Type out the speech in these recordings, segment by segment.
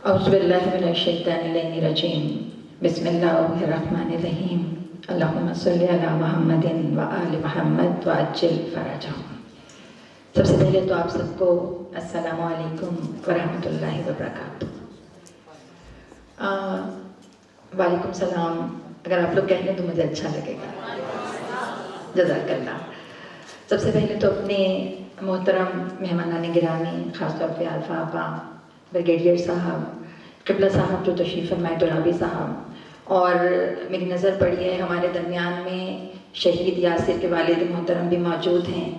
اعوذ باللہ من الشیطان الرجیم بسم اللہ الرحمن الرحیم اللہم صلی علی محمد و آل محمد وعجل فرجہم۔ سب سے پہلے تو آپ سب کو السلام علیکم ورحمۃ اللہ وبرکاتہ۔ وعلیکم السلام اگر آپ لوگ کہہ لیں تو مجھے اچھا لگے گا، جزاک اللہ۔ سب سے پہلے تو اپنے محترم مہمانان گرامی، خاص طور پہ الفا آپا، بریگیڈیئر صاحب، قبلہ صاحب جو تشریف فرمائے، ترابی صاحب، اور میری نظر پڑی ہے ہمارے درمیان میں شہید یاسر کے والد محترم بھی موجود ہیں،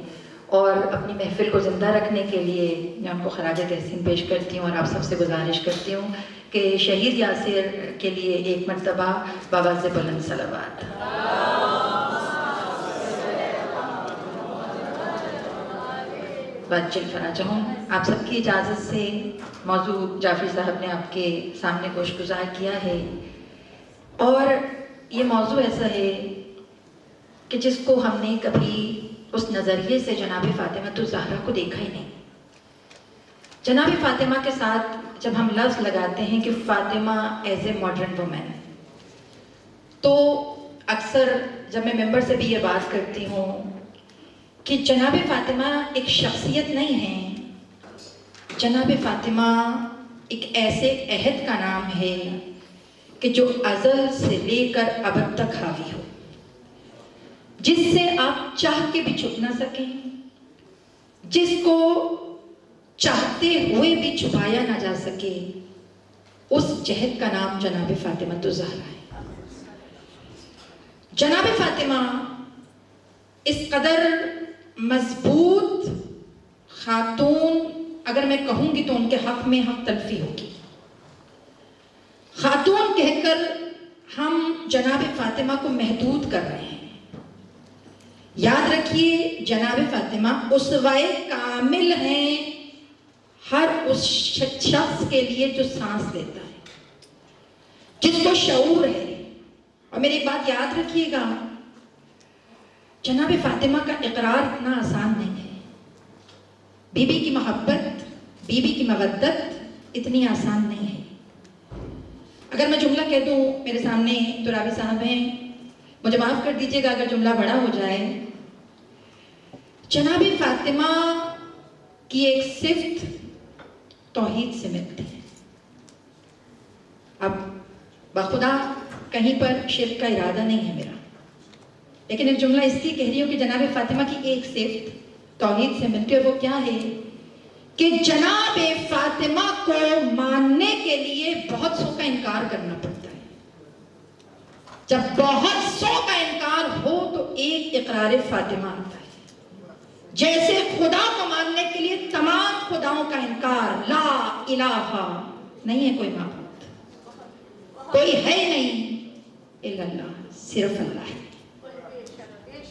اور اپنی محفل کو زندہ رکھنے کے لیے میں ان کو خراج تحسین پیش کرتی ہوں اور آپ سب سے گزارش کرتی ہوں کہ شہید یاسر کے لیے ایک مرتبہ باواز بلند صلوات۔ وعجل فرجہم۔ آپ سب کی اجازت سے موضوع جعفری صاحب نے آپ کے سامنے گوشگزار کیا ہے، اور یہ موضوع ایسا ہے کہ جس کو ہم نے کبھی اس نظریے سے جناب فاطمہ الزہرا کو دیکھا ہی نہیں۔ جناب فاطمہ کے ساتھ جب ہم لفظ لگاتے ہیں کہ Fatima is a modern woman, تو اکثر جب میں ممبر سے بھی یہ بات کرتی ہوں کہ جناب فاطمہ ایک شخصیت نہیں ہے، جناب فاطمہ ایک ایسے عہد کا نام ہے کہ جو ازل سے لے کر ابد تک حاوی ہو، جس سے آپ چاہ کے بھی چھپ نہ سکیں، جس کو چاہتے ہوئے بھی چھپایا نہ جا سکے، اس جہد کا نام جناب فاطمہ الزہرا ہے۔ جناب فاطمہ اس قدر مضبوط خاتون، اگر میں کہوں گی تو ان کے حق میں حق تلفی ہوگی، خاتون کہہ کر ہم جناب فاطمہ کو محدود کر رہے ہیں۔ یاد رکھیے جناب فاطمہ اسوہ کامل ہیں ہر اس شخص کے لیے جو سانس لیتا ہے، جس کو شعور ہے۔ اور میری ایک بات یاد رکھیے گا، جناب فاطمہ کا اقرار اتنا آسان نہیں ہے، بی بی کی محبت، بی بی کی مودت اتنی آسان نہیں ہے۔ اگر میں جملہ کہہ دوں، میرے سامنے ترابی صاحب ہیں، مجھے معاف کر دیجیے گا اگر جملہ بڑا ہو جائے۔ جناب فاطمہ کی ایک صفت توحید سے ملتی ہے۔ اب بخدا کہیں پر شرک کا ارادہ نہیں ہے میرا، لیکن ایک جملہ اس لیے کہہ رہی ہوں کہ جناب فاطمہ کی ایک صفت توحید سے ملتی ہے، اور وہ کیا ہے کہ جناب فاطمہ کو ماننے کے لیے بہت سو کا انکار کرنا پڑتا ہے۔ جب بہت سو کا انکار ہو تو ایک اقرار فاطمہ آتا ہے۔ جیسے خدا کو ماننے کے لیے تمام خداؤں کا انکار، لا الہ نہیں ہے کوئی معبود، کوئی ہے نہیں الا اللہ، صرف اللہ ہے۔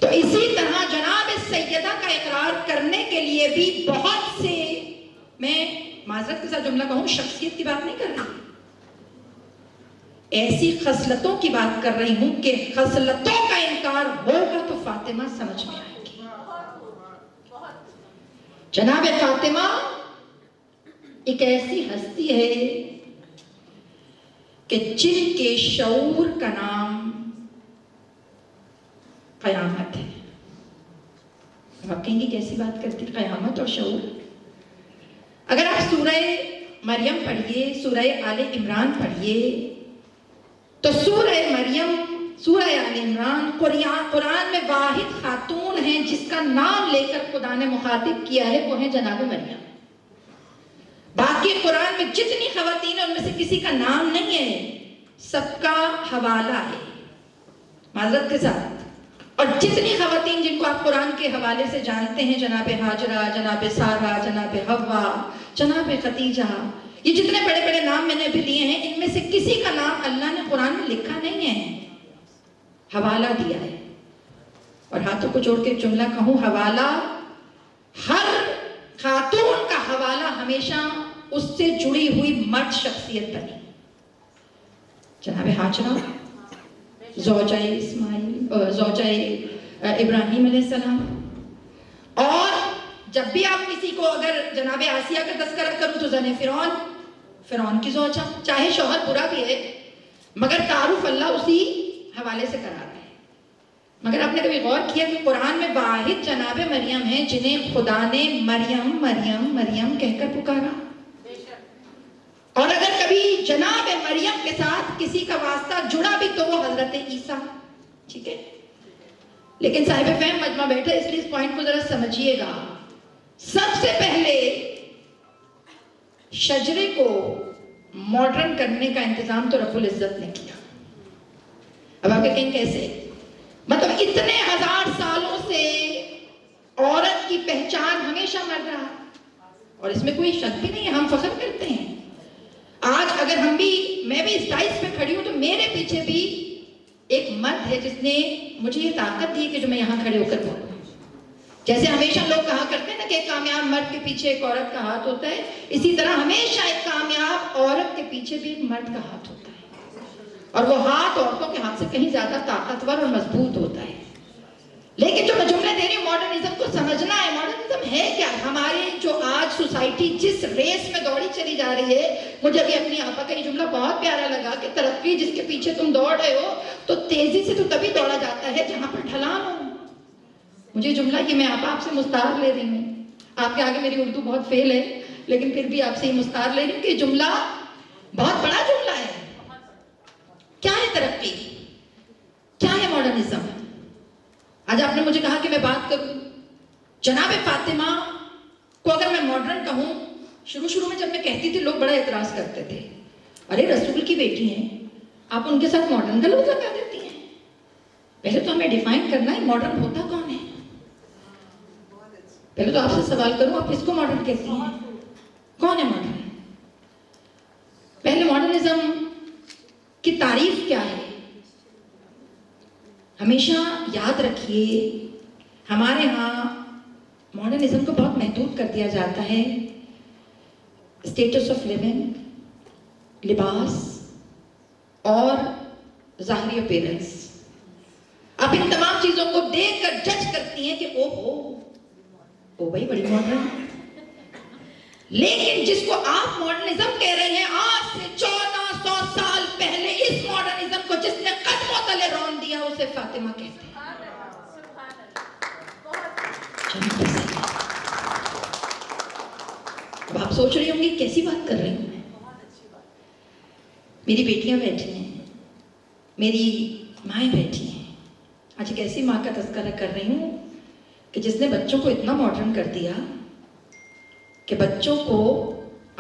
تو اسی طرح جناب سیدہ کا اقرار کرنے کے لیے بھی بہت سے، میں معذرت کے ساتھ جملہ کہوں، شخصیت کی بات نہیں کر رہی، ایسی خصلتوں کی بات کر رہی ہوں کہ خصلتوں کا انکار ہوگا تو فاطمہ سمجھ میں آئے گی۔ جناب فاطمہ ایک ایسی ہستی ہے کہ جن کے شعور کا نام قیامت ہے۔ آپ کہیں گے کیسی بات کرتی، قیامت اور شعور؟ اگر آپ سورہ مریم پڑھیے، سورہ آل عمران پڑھیے، تو سورہ مریم، سورہ آل عمران قرآن میں واحد خاتون ہیں جس کا نام لے کر خدا نے مخاطب کیا ہے، وہ ہے جناب مریم۔ باقی قرآن میں جتنی خواتین ہیں ان میں سے کسی کا نام نہیں ہے، سب کا حوالہ ہے، معذرت کے ساتھ۔ اور جتنی خواتین جن کو آپ قرآن کے حوالے سے جانتے ہیں، جناب ہاجرہ، جناب سارہ، جناب حوا، جناب خدیجہ، یہ جتنے بڑے بڑے نام میں نے بھی لیے ہیں، ان میں سے کسی کا نام اللہ نے قرآن میں لکھا نہیں ہے، حوالہ دیا ہے۔ اور ہاتھوں کو جوڑ کے جملہ کہوں، حوالہ، ہر خاتون کا حوالہ ہمیشہ اس سے جڑی ہوئی مرد شخصیت بنی۔ جناب ہاجرہ زوجہ اسماعیل، زوجہ ابراہیم علیہ السلام، اور جب بھی آپ کسی کو اگر جناب آسیہ کا تذکرہ کروں تو زن فرعون، فرعون کی زوجہ، چاہے شوہر برا بھی ہے مگر تعارف اللہ اسی حوالے سے کرا رہا ہے۔ مگر آپ نے کبھی غور کیا کہ قرآن میں واحد جناب مریم ہیں جنہیں خدا نے مریم مریم مریم کہہ کر پکارا؟ اور اگر کبھی جناب مریم کے ساتھ کسی کا واسطہ جڑا بھی تو وہ حضرت عیسیٰ، ٹھیک ہے؟ لیکن صاحب فہم مجمع بیٹھا، اس لیے اس پوائنٹ کو ذرا سمجھیے گا۔ سب سے پہلے شجرے کو ماڈرن کرنے کا انتظام تو رب العزت نے کیا۔ اب آپ کہیں کیسے؟ مطلب اتنے ہزار سالوں سے عورت کی پہچان ہمیشہ مرد رہا، اور اس میں کوئی شک بھی نہیں ہے، ہم فخر کرتے ہیں۔ آج اگر میں بھی اس ڈائس پہ کھڑی ہوں تو میرے پیچھے بھی ایک مرد ہے جس نے مجھے یہ طاقت دی کہ جو میں یہاں کھڑے ہو کر بولوں۔ جیسے ہمیشہ لوگ کہا کرتے ہیں نا کہ ایک کامیاب مرد کے پیچھے ایک عورت کا ہاتھ ہوتا ہے، اسی طرح ہمیشہ ایک کامیاب عورت کے پیچھے بھی ایک مرد کا ہاتھ ہوتا ہے، اور وہ ہاتھ عورتوں کے ہاتھ سے کہیں زیادہ طاقتور اور مضبوط ہوتا ہے۔ لیکن جو میں جملے دے رہی ہوں، ماڈرنزم کو سمجھنا ہے۔ ماڈرنزم ہے کیا؟ ہمارے جو آج سوسائٹی جس ریس میں دوڑی چلی جا رہی ہے، مجھے ابھی اپنی آپا کا یہ جملہ بہت پیارا لگا کہ ترقی جس کے پیچھے تم دوڑ رہے ہو تو تیزی سے تو تبھی دوڑا جاتا ہے جہاں پر ڈھلان ہو۔ مجھے جملہ یہ میں آپا آپ سے مستعار لے رہی ہوں، آپ کے آگے میری اردو بہت فیل ہے لیکن پھر بھی آپ سے یہ مستعار لے رہی ہوں کہ جملہ بہت بڑا جملہ ہے۔ کیا ہے ترقی؟ کیا ہے ماڈرنزم؟ آج آپ نے مجھے کہا کہ میں بات کروں جناب فاطمہ کو، اگر میں ماڈرن کہوں، شروع میں جب میں کہتی تھی لوگ بڑا اعتراض کرتے تھے، ارے رسول کی بیٹی ہیں آپ ان کے ساتھ ماڈرن کا لفظ لگا دیتی ہیں۔ پہلے تو ہمیں ڈیفائن کرنا ہے ماڈرن ہوتا کون ہے۔ پہلے تو آپ سے سوال کروں، آپ کس کو ماڈرن کہتی ہیں؟ کون ہے ماڈرن؟ پہلے ماڈرنزم کی تعریف کیا ہے؟ ہمیشہ یاد رکھیے ہمارے ہاں ماڈرنزم کو بہت محدود کر دیا جاتا ہے۔ اسٹیٹس آف لیونگ، لباس اور ظاہری اپیرنس، آپ ان تمام چیزوں کو دیکھ کر جج کرتی ہیں کہ او بھائی بڑی ماڈرن۔ لیکن جس کو آپ ماڈرنزم کہہ رہے ہیں، آج سے 1400 سال پہلے اس ماڈرنزم کو جس نے قدموں تلے رون دیا اسے فاطمہ کہتے ہیں۔ اب آپ سوچ رہی ہوں گی کیسی بات کر رہی ہوں میں؟ میری بیٹیاں بیٹھی ہیں، میری مائیں بیٹھی ہیں۔ آج ایک ایسی ماں کا تذکرہ کر رہی ہوں کہ جس نے بچوں کو اتنا ماڈرن کر دیا کہ بچوں کو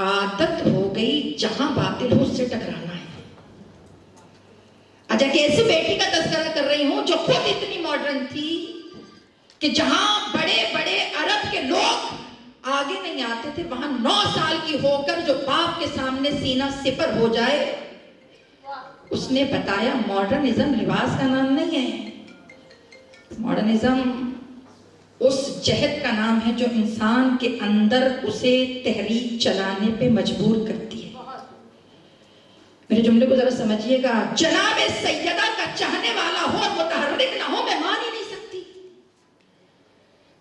عادت ہو گئی جہاں باطل ہو اس سے ٹکرانا ہے۔ آج ایک ایسی بیٹی کا تذکرہ کر رہی ہوں جو خود اتنی ماڈرن تھی کہ جہاں بڑے بڑے عرب کے لوگ آگے نہیں آتے تھے، وہاں 9 سال کی ہو کر جو باپ کے سامنے سینہ سپر ہو جائے، اس نے بتایا ماڈرنزم لباس کا نام نہیں ہے، ماڈرنزم اس جہد کا نام ہے جو انسان کے اندر اسے تحریک چلانے پہ مجبور کرتی ہے۔ میرے جملے کو ذرا سمجھیے گا، جناب سیدہ کا چاہنے والا ہو اور متحرک نہ ہو، میں مان ہی نہیں سکتی۔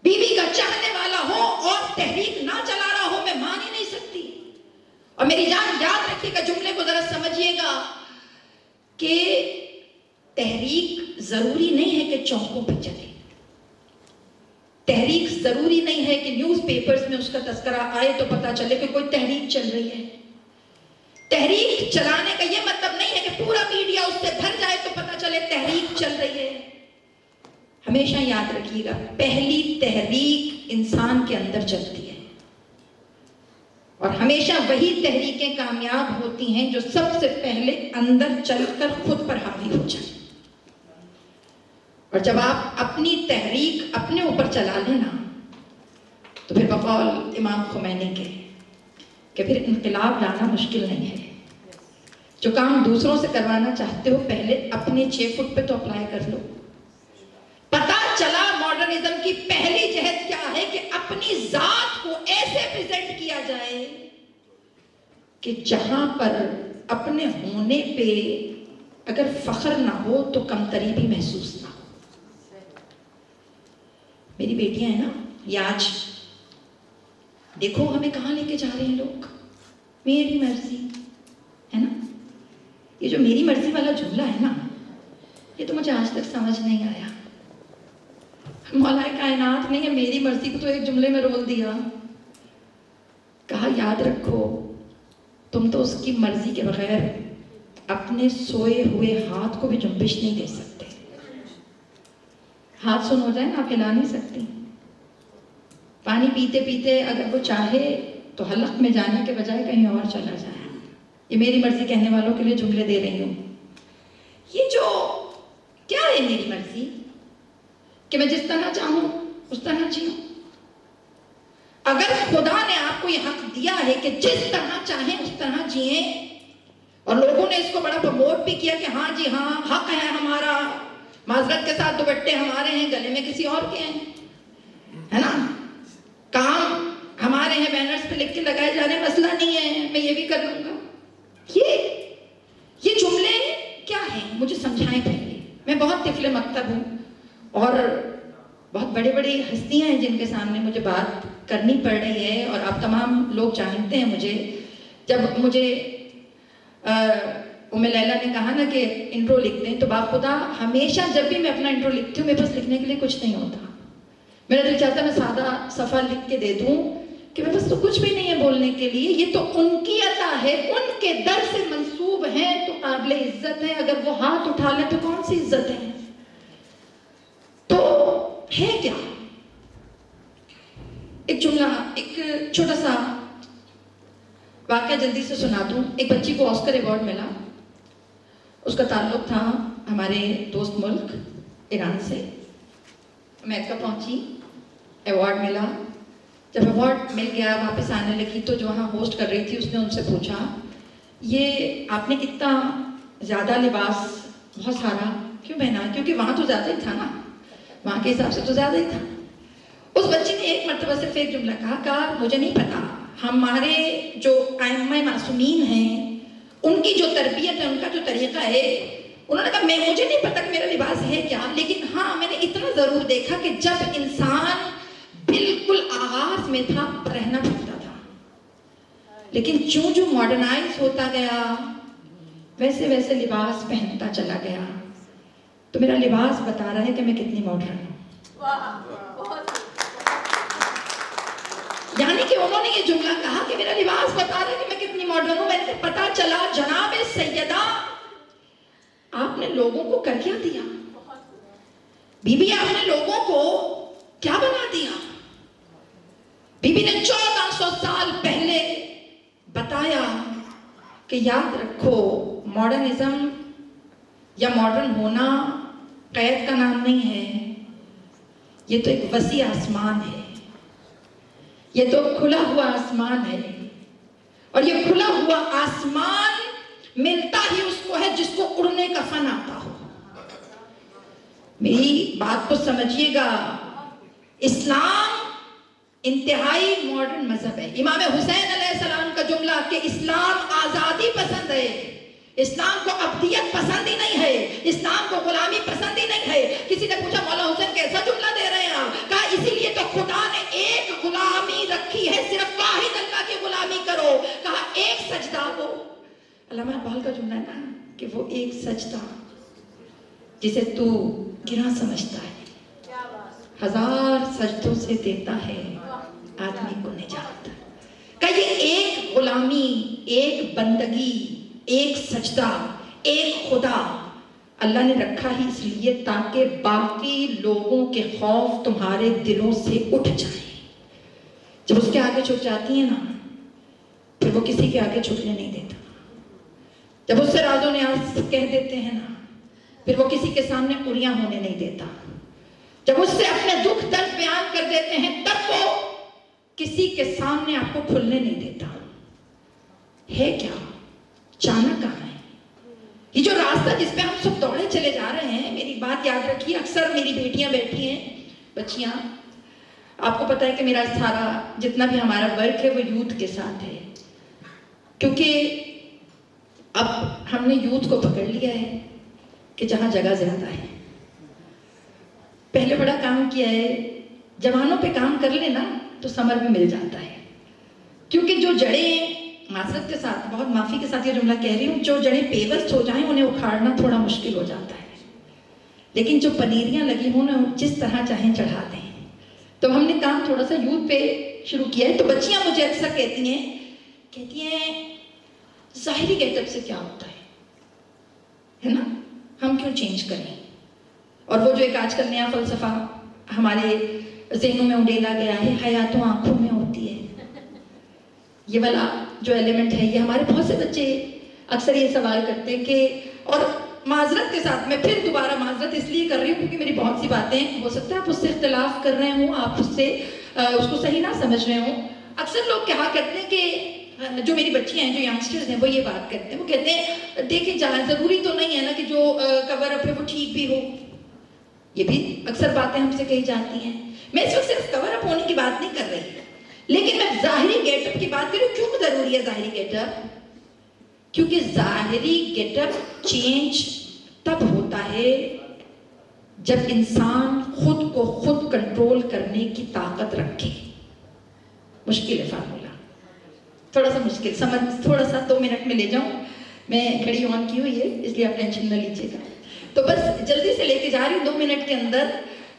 بیوی کا چاہنے والا ہو اور تحریک نہ چلا رہا ہو، میں مان ہی نہیں سکتی۔ اور میری جان یاد رکھیے گا، جملے کو ذرا سمجھیے گا کہ تحریک ضروری نہیں ہے کہ چوکوں پہ چلے، تحریک ضروری نہیں ہے کہ نیوز پیپرز میں اس کا تذکرہ آئے تو پتا چلے کہ کوئی تحریک چل رہی ہے۔ تحریک چلانے کا یہ مطلب نہیں ہے کہ پورا میڈیا اس سے بھر جائے تو پتا چلے تحریک چل رہی ہے۔ ہمیشہ یاد رکھیے گا، پہلی تحریک انسان کے اندر چلتی ہے، اور ہمیشہ وہی تحریکیں کامیاب ہوتی ہیں جو سب سے پہلے اندر چل کر خود پر حاوی ہو جائیں۔ اور جب آپ اپنی تحریک اپنے اوپر چلا لینا تو پھر بقول امام خمینی کے کہ پھر انقلاب لانا مشکل نہیں ہے۔ جو کام دوسروں سے کروانا چاہتے ہو پہلے اپنے 6 فٹ پہ تو اپلائی کر لو۔ پتا چلا ماڈرنزم کی پہلی جہد کیا ہے کہ اپنی ذات کو ایسے پریزنٹ کیا جائے کہ جہاں پر اپنے ہونے پہ اگر فخر نہ ہو تو کمتری بھی محسوس نہ ہو۔ میری بیٹیاں ہیں نا، یہ آج دیکھو ہمیں کہاں لے کے جا رہے ہیں لوگ۔ میری مرضی ہے نا. یہ جو میری مرضی والا جملہ ہے نا، یہ تو مجھے آج تک سمجھ نہیں آیا. مولا کائنات نے یہ میری مرضی کو تو ایک جملے میں رول دیا. کہا یاد رکھو تم تو اس کی مرضی کے بغیر اپنے سوئے ہوئے ہاتھ کو بھی جنبش نہیں دے سکتے. ہاتھ سن ہو جائے نا، آپ ہلا نہیں سکتی. پانی پیتے پیتے اگر وہ چاہے تو حلق میں جانے کے بجائے کہیں اور چلا جائے. یہ میری مرضی کہنے والوں کے لیے جملے دے رہی ہوں. یہ جو کیا ہے میری مرضی کہ میں جس طرح چاہوں اس طرح جیوں. اگر خدا نے آپ کو یہ حق دیا ہے کہ جس طرح چاہیں اس طرح جئیں، اور لوگوں نے اس کو بڑا پروموٹ بھی کیا کہ ہاں جی ہاں حق ہے ہمارا، معذرت کے ساتھ دوپٹے ہمارے ہیں، گلے میں کسی اور کے ہیں، ہے نا، کام ہمارے ہیں، بینرز پہ لکھ کے لگائے جانے، مسئلہ نہیں ہے، میں یہ بھی کر لوں گا. یہ جملے کیا ہیں مجھے سمجھائیں پہلے. میں بہت طفل مکتب ہوں اور بہت بڑے بڑی ہستیاں ہیں جن کے سامنے مجھے بات کرنی پڑ رہی ہے، اور آپ تمام لوگ جانتے ہیں مجھے. جب مجھے ام لیلا نے کہا نا کہ انٹرو لکھ دیں، تو باخدا ہمیشہ جب بھی میں اپنا انٹرو لکھتی ہوں میرے پاس لکھنے کے لیے کچھ نہیں ہوتا. میرا دل چاہتا ہے میں سادہ صفحہ لکھ کے دے دوں کہ میرے پاس تو کچھ بھی نہیں ہے بولنے کے لیے. یہ تو ان کی عطا ہے، ان کے در سے منسوب ہیں تو قابل عزت ہے. اگر وہ ہاتھ اٹھا لیں تو کون سی عزت ہے. تو ہے کیا ایک جملہ، ایک چھوٹا سا واقعہ جلدی سے سنا دوں. ایک بچی کو آسکر ایوارڈ ملا. اس کا تعلق تھا ہمارے دوست ملک ایران سے. امریکہ پہنچی، ایوارڈ ملا. جب ایوارڈ مل گیا واپس آنے لگی تو جو وہاں ہوسٹ کر رہی تھی اس نے ان سے پوچھا یہ آپ نے اتنا زیادہ لباس بہت سارا کیوں پہنا؟ کیونکہ وہاں تو زیادہ ہی تھا نا، وہاں کے حساب سے تو زیادہ ہی تھا. اس بچی نے ایک مرتبہ صرف ایک جملہ کہا مجھے نہیں پتا، ہمارے جو ائمہ معصومین ہیں ان کی جو تربیت ہے، ان کا جو طریقہ ہے، انہوں نے کہا مجھے نہیں پتا کہ میرا لباس ہے کیا، لیکن ہاں میں نے اتنا ضرور دیکھا کہ جب انسان بالکل آغاز میں تھا رہنا پڑتا تھا، لیکن جو ماڈرنائز ہوتا گیا ویسے ویسے لباس پہنتا چلا گیا. تو میرا لباس بتا رہا ہے کہ میں کتنی ماڈرن ہوں. یعنی کہ انہوں نے یہ جملہ کہا کہ میرا لباس بتا رہا ہے کہ میں کتنی ماڈرن ہوں. میں نے پتا چلا جناب سیدہ آپ نے لوگوں کو کر کیا دیا. بی بی آپ نے لوگوں کو کیا بنا دیا. بی بی نے 1400 سال پہلے بتایا کہ یاد رکھو ماڈرنزم یا ماڈرن ہونا قید کا نام نہیں ہے، یہ تو ایک وسیع آسمان ہے، یہ تو کھلا ہوا آسمان ہے. اور یہ کھلا ہوا آسمان ملتا ہی اس کو ہے جس کو اڑنے کا فن آتا ہو. میری بات کو سمجھیے گا، اسلام انتہائی ماڈرن مذہب ہے. امام حسین علیہ السلام کا جملہ کہ اسلام آزادی پسند ہے، اسلام کو ابدیت پسند ہی نہیں ہے، اسلام کو غلامی پسند ہی نہیں ہے. کسی نے پوچھا مولا حسین کیسا جملہ دے رہے ہیں آپ؟ کہا اسی لیے تو خدا نے ایک غلامی رکھی ہے، صرف واحد اللہ کی غلامی کرو. کہا ایک سجدہ، وہ علامہ اقبال کا جملہ ہے نا کہ وہ ایک سجدہ جسے تو گراں سمجھتا ہے ہزار سجدوں سے دیتا ہے آدمی کو نجات. کہ یہ ایک غلامی، ایک بندگی، ایک سجدہ، ایک خدا اللہ نے رکھا ہی اس لیے تاکہ باقی لوگوں کے خوف تمہارے دلوں سے اٹھ جائیں. جب اس کے آگے جھک جاتی ہیں نا پھر وہ کسی کے آگے جھکنے نہیں دیتا. جب اس سے راز و نیاز کہہ دیتے ہیں نا پھر وہ کسی کے سامنے اڑیاں ہونے نہیں دیتا. جب اس سے اپنے دکھ درد بیان کر دیتے ہیں تب وہ کسی کے سامنے آپ کو کھلنے نہیں دیتا. ہے کیا؟ جانا کہاں ہے؟ یہ جو راستہ جس پہ ہم سب دوڑے چلے جا رہے ہیں، میری بات یاد رکھیے، اکثر میری بیٹیاں بیٹھی ہیں، بچیاں، آپ کو پتا ہے کہ میرا سارا جتنا بھی ہمارا ورک ہے وہ یوتھ کے ساتھ ہے، کیونکہ اب ہم نے یوتھ کو پکڑ لیا ہے کہ جہاں جگہ زیادہ ہے. پہلے بڑا کام کیا ہے، جوانوں پہ کام کر لینا تو ثمر بھی مل جاتا ہے، کیونکہ جو جڑیں معذرت کے ساتھ، بہت معافی کے ساتھ یہ جملہ کہہ رہی ہوں، جو جڑیں پیوست ہو جائیں انہیں اکھاڑنا تھوڑا مشکل ہو جاتا ہے، لیکن جو پنیریاں لگی ہوں نا جس طرح چاہیں چڑھا دیں۔ تو ہم نے کام تھوڑا سا یوتھ پہ شروع کیا ہے، تو بچیاں مجھے اکثر کہتی ہیں ظاہری گیٹ اپ سے کیا ہوتا ہے نا، ہم کیوں چینج کریں؟ اور وہ جو ایک آج کل نیا فلسفہ ہمارے ذہنوں میں اڈیلا گیا ہے، حیا تو آنکھوں میں ہوتی ہے، یہ والا جو ایلیمنٹ ہے، یہ ہمارے بہت سے بچے اکثر یہ سوال کرتے ہیں کہ، اور معذرت کے ساتھ میں پھر دوبارہ معذرت اس لیے کر رہی ہوں کیونکہ میری بہت سی باتیں ہو سکتا ہے آپ اس سے اختلاف کر رہے ہوں، آپ اس کو صحیح نہ سمجھ رہے ہوں۔ اکثر لوگ کہا کرتے ہیں کہ جو میری بچیاں ہیں، جو ینگسٹرز ہیں، وہ یہ بات کرتے ہیں، وہ کہتے ہیں دیکھیں ضروری تو نہیں ہے نا کہ جو کور اپ ہے وہ ٹھیک بھی ہو، یہ بھی اکثر باتیں ہم سے کہی جاتی ہیں۔ میں اس وقت صرف کور اپ ہونے کی بات نہیں کر رہی، لیکن میں ظاہری گیٹ اپ کی بات کروں۔ کیوں ضروری ہے ظاہری گیٹ اپ؟ کیونکہ ظاہری گیٹ اپ چینج تب ہوتا ہے جب انسان خود کو خود کنٹرول کرنے کی طاقت رکھے۔ مشکل ہے فارمولا، تھوڑا سا مشکل، سمجھ تھوڑا سا 2 منٹ میں لے جاؤں، میں گھڑی آن کی ہوئی ہے اس لیے آپ ٹینشن نہ لیجیے گا، تو بس جلدی سے لے کے جا رہی ہوں 2 منٹ کے اندر۔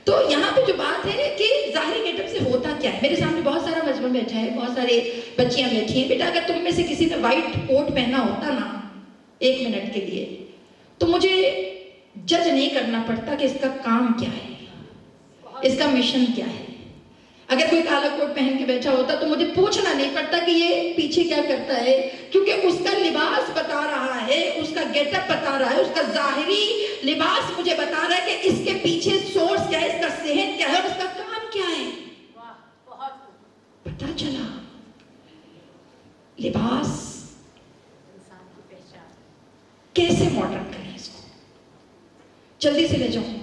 تو یہاں پہ جو بات ہے کہ ظاہری گیٹ اپ سے ہوتا کیا ہے، میرے سامنے بہت سارا مجمع بیٹھا ہے، بہت سارے بچیاں بیٹھی ہیں، بیٹا اگر تم میں سے کسی نے وائٹ کوٹ پہنا ہوتا نا 1 منٹ کے لیے، تو مجھے جج نہیں کرنا پڑتا کہ اس کا کام کیا ہے، اس کا مشن کیا ہے۔ اگر کوئی کالا کوٹ پہن کے بیٹھا ہوتا تو مجھے پوچھنا نہیں پڑتا کہ یہ پیچھے کیا کرتا ہے، کیونکہ اس کا لباس بتا رہا ہے، اس کا گیٹ اپ بتا رہا ہے، اس کا ظاہری لباس مجھے بتا رہا ہے کہ اس کے پیچھے سورس کیا ہے، اس کا صحت کیا ہے، اور اس کا کام کیا ہے۔ پتا چلا لباس کیسے ماڈرن کریں اس کو۔ جلدی سے لے جاؤں،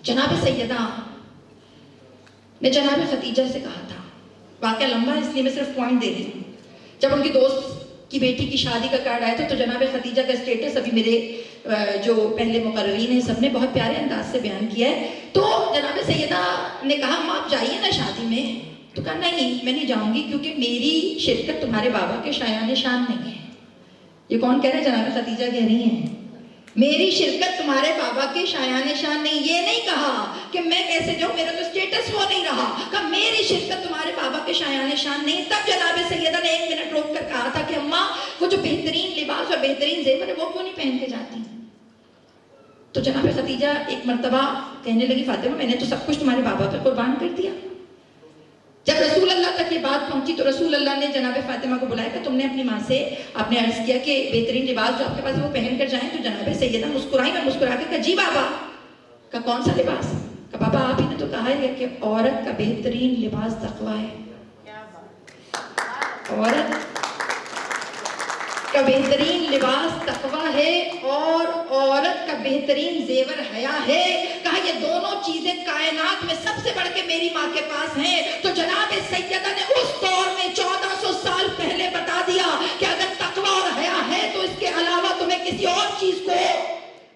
جناب سیدہ نے جناب خدیجہ سے کہا تھا، واقعہ لمبا ہے اس لیے میں صرف پوائنٹ دے رہی ہوں۔ جب ان کی دوست کی بیٹی کی شادی کا کارڈ آیا تھا تو جناب خدیجہ کا اسٹیٹس ابھی میرے جو پہلے مقررین ہیں سب نے بہت پیارے انداز سے بیان کیا ہے۔ تو جناب سیدہ نے کہا اما آپ جائیے نا شادی میں، تو کہا نہیں میں نہیں جاؤں گی کیونکہ میری شرکت تمہارے بابا کے شایان شان نہیں ہے۔ یہ کون کہہ رہے ہیں؟ جناب خدیجہ کہہ رہی ہیں میری شرکت تمہارے بابا کے شایان شان نہیں۔ یہ نہیں کہا کہ میں کیسے جاؤں، میرا تو اسٹیٹس وہ نہیں رہا، کہ میری شرکت تمہارے بابا کے شایان شان نہیں۔ تب جناب سیدہ نے 1 منٹ روک کر کہا تھا کہ اماں وہ جو بہترین لباس اور بہترین زیور ہے وہ کیوں نہیں پہن کے جاتی؟ تو جناب خدیجہ ایک مرتبہ کہنے لگی فاطمہ میں نے تو سب کچھ تمہارے بابا پہ قربان کر دیا۔ جب رسول اللہ تک یہ بات پہنچی تو رسول اللہ نے جناب فاطمہ کو بلایا کہ تم نے اپنی ماں سے آپ نے عرض کیا کہ بہترین لباس جو آپ کے پاس ہے وہ پہن کر جائیں، تو جناب سیدہ مسکرائی اور مسکرا کے کہا جی بابا۔ کہا کون سا لباس؟ کہا بابا آپ ہی نے تو کہا ہے کہ عورت کا بہترین لباس تقویٰ ہے، عورت کا بہترین لباس تقویٰ ہے اور عورت کا بہترین زیور حیا ہے۔ کہا یہ دونوں چیزیں کائنات میں سب سے بڑھ کے میری ماں کے پاس ہیں۔ تو جناب سیدہ نے اس دور میں 1400 سال پہلے بتا دیا کہ اگر تقویٰ اور حیا ہے تو اس کے علاوہ تمہیں کسی اور چیز کو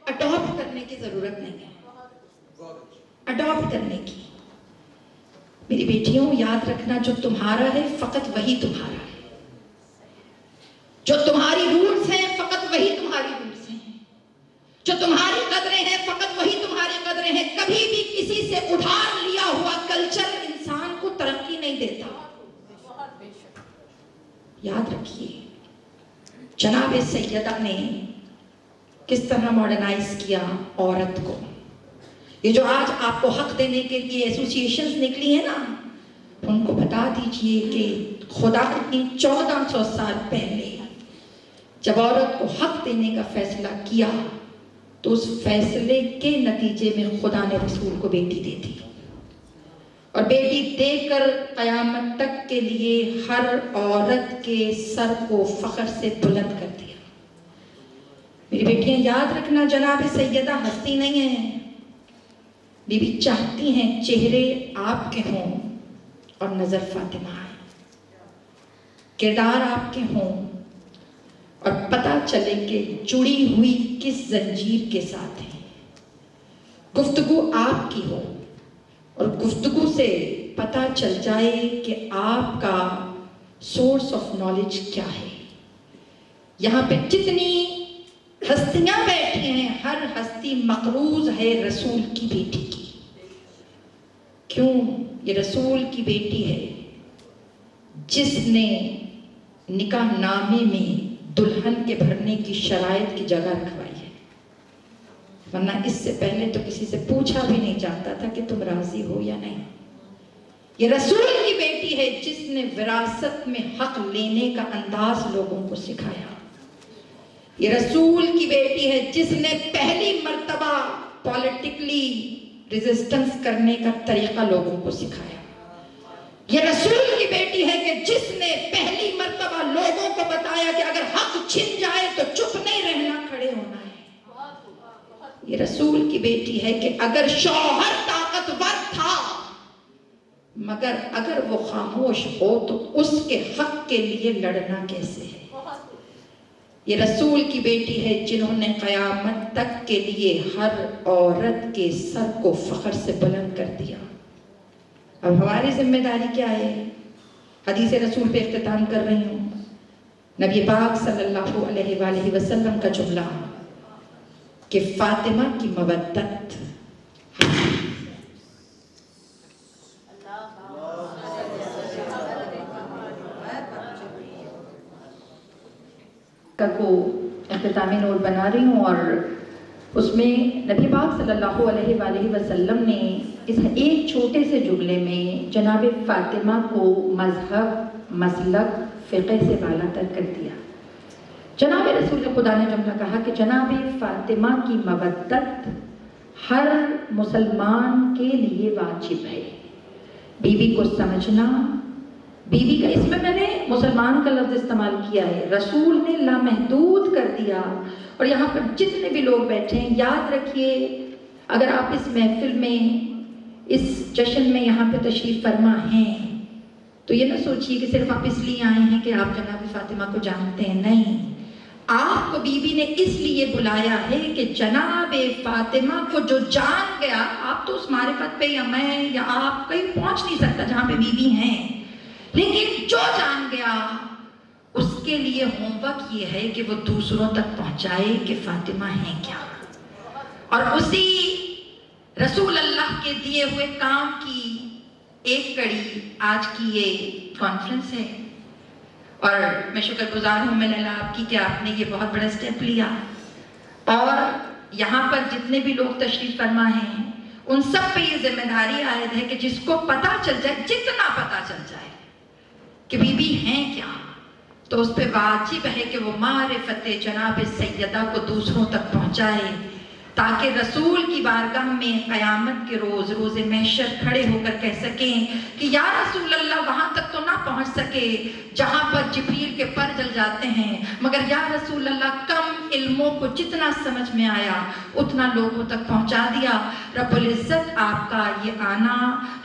اڈاپٹ کرنے کی ضرورت نہیں ہے، اڈاپٹ کرنے کی۔ میری بیٹیوں یاد رکھنا جو تمہارا ہے فقط وہی تمہارا ہے، جو تمہاری رولز ہیں فقط وہی تمہاری رولز ہیں، جو تمہاری قدریں ہیں فقط وہی تمہاری قدریں ہیں۔ کبھی بھی کسی سے ادھار لیا ہوا کلچر انسان کو ترقی نہیں دیتا، یاد رکھیے۔ جناب سیدہ نے کس طرح ماڈرنائز کیا عورت کو۔ یہ جو آج آپ کو حق دینے کے لیے ایسوسیشنز نکلی ہیں نا، ان کو بتا دیجئے کہ خدا نے 1400 سال پہلے جب عورت کو حق دینے کا فیصلہ کیا تو اس فیصلے کے نتیجے میں خدا نے رسول کو بیٹی دے دی، اور بیٹی دے کر قیامت تک کے لیے ہر عورت کے سر کو فخر سے بلند کر دیا۔ میری بیٹیاں یاد رکھنا جناب سیدہ ہستی نہیں ہیں، بی بی چاہتی ہیں چہرے آپ کے ہوں اور نظر فاطمہ ہے، کردار آپ کے ہوں اور پتہ چلے کہ جڑی ہوئی کس زنجیر کے ساتھ ہے، گفتگو آپ کی ہو اور گفتگو سے پتہ چل جائے کہ آپ کا سورس آف نالج کیا ہے. یہاں پہ جتنی ہستیاں بیٹھی ہیں ہر ہستی مقروض ہے رسول کی بیٹی کی. کیوں؟ یہ رسول کی بیٹی ہے جس نے نکاح نامے میں دلہن کے بھرنے کی شرائط کی جگہ رکھوائی ہے، ورنہ اس سے پہلے تو کسی سے پوچھا بھی نہیں جاتا تھا کہ تم راضی ہو یا نہیں. یہ رسول کی بیٹی ہے جس نے وراثت میں حق لینے کا انداز لوگوں کو سکھایا. یہ رسول کی بیٹی ہے جس نے پہلی مرتبہ پولیٹیکلی ریزسٹنس کرنے کا طریقہ لوگوں کو سکھایا. یہ رسول کی بیٹی ہے کہ جس نے پہلی مرتبہ لوگوں کو بتایا کہ اگر حق چھن جائے تو چپ نہیں رہنا، کھڑے ہونا ہے. یہ رسول کی بیٹی ہے کہ اگر شوہر طاقتور تھا مگر اگر وہ خاموش ہو تو اس کے حق کے لیے لڑنا کیسے ہے. یہ رسول کی بیٹی ہے جنہوں نے قیامت تک کے لیے ہر عورت کے سر کو فخر سے بلند کر دیا. اب ہماری ذمہ داری کیا ہے؟ حدیث رسول پہ اختتام کر رہی ہوں. نبی پاک صلی اللہ علیہ وآلہ وسلم کا جملہ کہ فاطمہ کی مودت کو اختتامی نوٹ بنا رہی ہوں، اور اس میں نبی پاک صلی اللہ علیہ وآلہ وسلم نے اس ایک چھوٹے سے جملے میں جناب فاطمہ کو مذہب، مسلک، فقہ سے بالا تر کر دیا. جناب رسول خدا نے جملہ کہا کہ جناب فاطمہ کی مودت ہر مسلمان کے لیے واجب ہے. بیوی کو سمجھنا، بیوی کا، اس میں میں نے مسلمان کا لفظ استعمال کیا ہے، رسول نے لامحدود کر دیا. اور یہاں پر جتنے بھی لوگ بیٹھے ہیں یاد رکھیے، اگر آپ اس محفل میں، اس جشن میں یہاں پہ تشریف فرما ہیں تو یہ نہ سوچیے کہ صرف آپ اس لیے آئے ہیں کہ آپ جناب فاطمہ کو جانتے ہیں. نہیں، آپ کو بیوی نے اس لیے بلایا ہے کہ جناب فاطمہ کو جو جان گیا، آپ تو اس معرفت پہ یا میں یا آپ کہیں پہنچ نہیں سکتا جہاں پہ بیوی ہیں، لیکن جو جان گیا اس کے لیے ہوم ورک یہ ہے کہ وہ دوسروں تک پہنچائے کہ فاطمہ ہیں کیا. اور اسی رسول اللہ کے دیے ہوئے کام کی ایک کڑی آج کی یہ کانفرنس ہے. اور میں شکر گزار ہوں میں لیلا آپ کی کہ آپ نے یہ بہت بڑا اسٹیپ لیا. اور یہاں پر جتنے بھی لوگ تشریف فرما ہیں ان سب پہ یہ ذمہ داری عائد ہے کہ جس کو پتہ چل جائے، جتنا پتہ چل جائے کہ بیوی ہیں کیا، تو اس پہ واجب ہے کہ وہ معرفت جناب سیدہ کو دوسروں تک پہنچائے، تاکہ رسول کی بارگاہ میں قیامت کے روز، روز محشر کھڑے ہو کر کہہ سکیں کہ یا رسول اللہ وہاں تک تو نہ پہنچ سکے جہاں پر جبریل کے پر جل جاتے ہیں، مگر یا رسول اللہ کم علموں کو جتنا سمجھ میں آیا اتنا لوگوں تک پہنچا دیا. رب العزت آپ کا یہ آنا،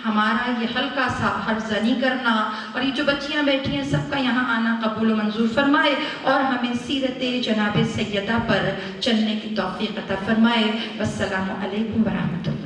ہمارا یہ ہلکا سا حرزنی کرنا اور یہ جو بچیاں بیٹھی ہیں سب کا یہاں آنا قبول و منظور فرمائے اور ہمیں سیرت جناب سیدہ پر چلنے کی توفیق عطا فرمائے. والسلام علیکم ورحمۃ اللہ.